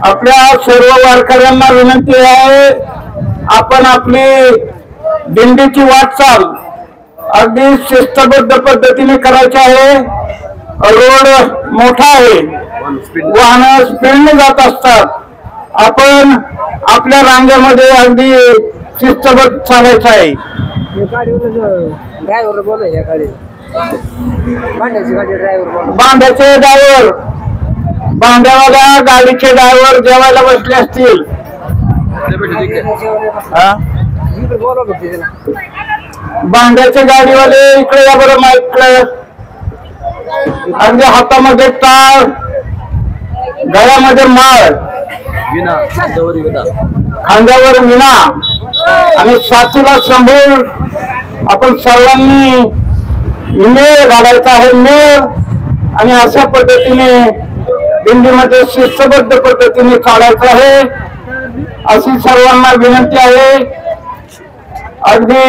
आपल्या सर्व वारकऱ्यांना विनंती आहे, आपण आपली दिंडीची वाटचाल अगदी शिस्तबद्ध पद्धतीने करायची आहे। रोड मोठा आहे, वाहन स्पीडने जात असतात, आपण आपल्या रांगेमध्ये अगदी शिस्तबद्ध चालायचं आहे। बांड्याचे ड्रायव्हर, बांड्यावाल्या गाडीचे ड्रायव्हर जेवायला बसले असतील, बांड्याचे गाडीवाले इकडे या बरं माईकडे। अगदी हातामध्ये टाळ, गळ्यामध्ये माळ, खांद्यावर विणा आणि साथीला सांभाळून आपण सर्वांनी मेळ घालायचा आहे, मेळ। आणि अशा पद्धतीने दिंडीमध्ये शिस्तबद्ध पद्धतीने चालायचं आहे अशी सर्वांना विनंती आहे। अगदी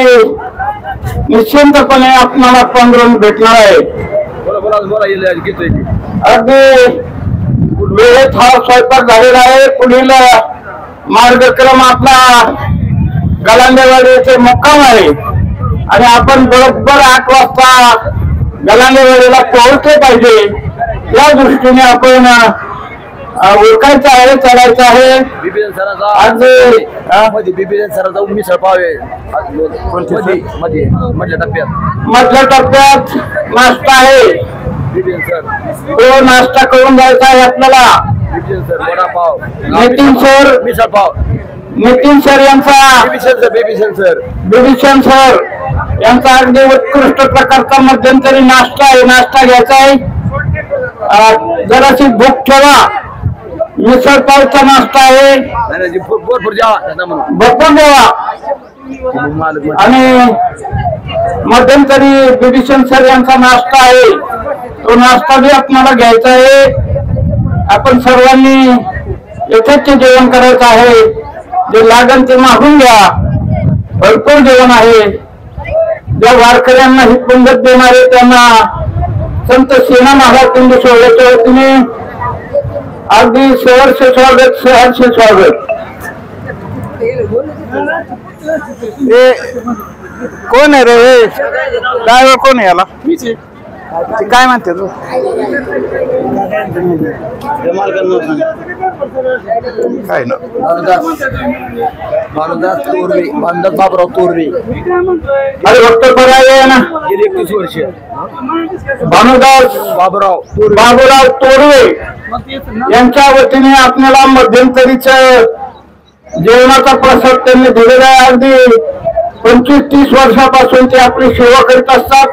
निश्चिंतपणे आपल्याला पांडुरंग भेटणार आहे। अगदी वेळेत हा स्वयंपाक झालेला आहे। पुढील मार्गक्रम आपला गलांडेवाडीचे मुक्काम आहे आणि आपण बरोबर 8 वाजता गलांडेवाडीला पोहोचले पाहिजे, या दृष्टीने आपण ओळखायचं आहे, चढायचं आहे। आज मिसळ पाव आहे मधल्या टप्प्यात नाश्ता आहे, तो नाश्ता करून जायचा आहे आपल्याला। नितीन सर यांचा बिभीषण सर यांचा अगदी उत्कृष्ट प्रकारचा मध्यंतरी नाश्ता आहे, नाश्ता घ्यायचा आहे। जराशी भूक ठेवा, मिसळ पावचा नाश्ता आहे, भरपूर जेवा। आणि मध्यंतरी बिभीषण सर यांचा नाश्ता आहे, तो नाश्ता बी आपल्याला घ्यायचा आहे। आपण सर्वांनी येथेच जेवण करायचं आहे, जे लागेल ते मागून घ्या, भरपूर जेवण आहे। ज्या वारकऱ्यांना ही पंगत देणारे त्यांना संत सेना महाराज दिंडी सोहळ्याच्या वतीने अगदी सहर्ष स्वागत, सहर्ष स्वागत। कोण आहे रे ड्रायव्हर, कोण आहे याला? ते काय म्हणते तू? काय ना बाबराव तोरवे, अरे भक्त पर्याय ना, गेली 31 वर्ष भानुदास बाबूराव तोरवे यांच्या वतीने आपल्याला मध्यंतरीच जेवणाचा प्रसाद त्यांनी दिलेला आहे। अगदी 25-30 वर्षापासून ते आपली सेवा करीत असतात।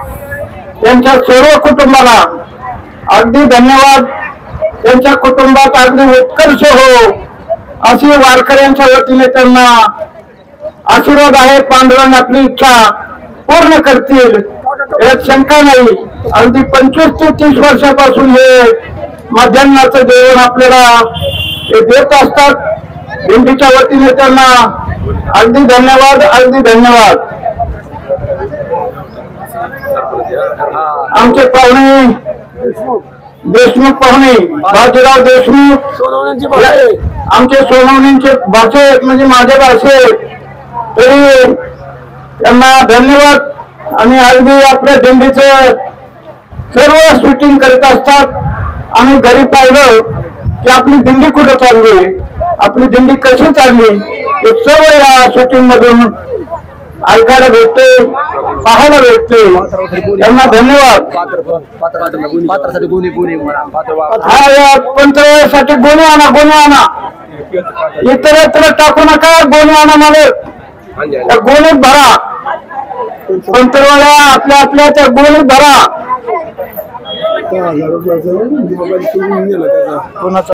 त्यांच्या सर्व कुटुंबाला अगदी धन्यवाद। त्यांच्या कुटुंबात अगदी उत्कर्ष हो अशी वारकऱ्यांच्या वतीने त्यांना आशीर्वाद आहे। पांडुरंग आपली इच्छा पूर्ण करतील यात शंका नाही। अगदी 25 ते 30 वर्षापासून हे मध्यान्नाचं जेवण आपल्याला देत असतात। दिंडीच्या वतीने त्यांना अगदी धन्यवाद, अगदी धन्यवाद। आमचे पाहुणे देशमुख पाहुणे बाजीराव देशमुख, आमचे सोनवणींचे भाषे म्हणजे माझे भाषे, तरी त्यांना धन्यवाद। आणि अगदी आपल्या दिंडीचं सर्व शूटिंग करीत असतात। आम्ही घरी पाहिलं की आपली दिंडी कुठं चालली, आपली दिंडी कशी चालली, हे सर्व या शूटिंग मधून ऐकायला भेटते, पाहायला भेटते। त्यांना धन्यवाद। हा या पंचसाठी गोणी आणा, गोणी आणा, इतर टाकू नका, गोणी आणा मला, गोणीत भरा, पंतरवाड्या आपल्या आपल्या त्या गोणीत भरा।